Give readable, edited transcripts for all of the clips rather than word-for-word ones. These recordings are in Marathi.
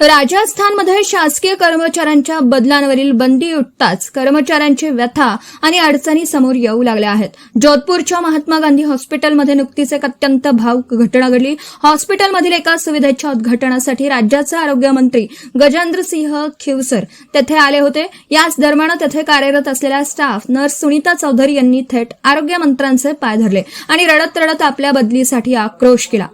राजस्थानमध्ये शासकीय कर्मचाऱ्यांच्या बदलांवरील बंदी उठताच कर्मचाऱ्यांची व्यथा आणि अडचणी समोर येऊ लागल्या आहेत. जोधपूरच्या महात्मा गांधी हॉस्पिटलमध्ये नुकतीच एक अत्यंत भावूक घटना घडली. हॉस्पिटलमधील एका सुविधेच्या उद्घाटनासाठी राज्याचे आरोग्य मंत्री गजेंद्र सिंह खिवसर तेथे आले होते. याच दरम्यान तेथे कार्यरत असलेल्या स्टाफ नर्स सुनीता चौधरी यांनी थेट आरोग्यमंत्र्यांचे पाय धरले आणि रडत रडत आपल्या बदलीसाठी आक्रोश केला.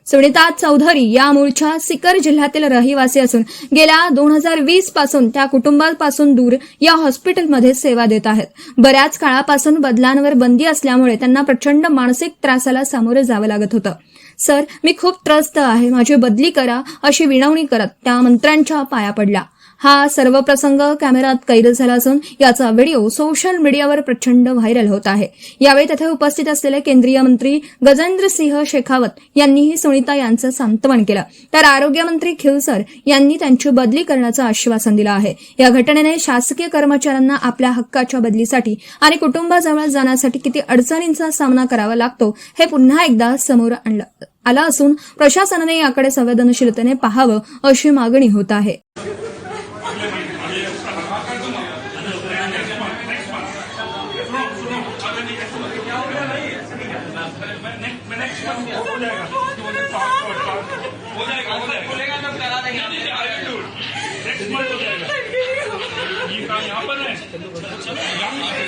सुनीता चौधरी या मूळच्या सिकर जिल्ह्यातील रहिवासी असून गेल्या 2020 पासून त्या कुटुंबापासून दूर या हॉस्पिटलमध्ये सेवा देत आहेत. बऱ्याच काळापासून बदलांवर बंदी असल्यामुळे त्यांना प्रचंड मानसिक त्रासाला सामोरे जावं लागत होतं. सर, मी खूप त्रस्त आहे, माझी बदली करा, अशी विनवणी करत त्या मंत्र्यांच्या पाया पडल्या. हा सर्व प्रसंग कॅमेऱ्यात कैद झाला असून याचा व्हिडिओ सोशल मीडियावर प्रचंड व्हायरल होत आहे. यावेळी तेथे उपस्थित असलेले केंद्रीय मंत्री गजेंद्र सिंह शेखावत यांनीही सुनीता यांचं सांत्वन केलं, तर आरोग्यमंत्री खिवसर यांनी त्यांची बदली करण्याचं आश्वासन दिलं आहे. या घटनेने शासकीय कर्मचाऱ्यांना आपल्या हक्काच्या बदलीसाठी आणि कुटुंबाजवळ जाण्यासाठी किती अडचणींचा सामना करावा लागतो हे पुन्हा एकदा समोर आलं असून प्रशासनाने याकडे संवेदनशीलतेने पाहावं अशी मागणी होत आहे. यहाँ पर है।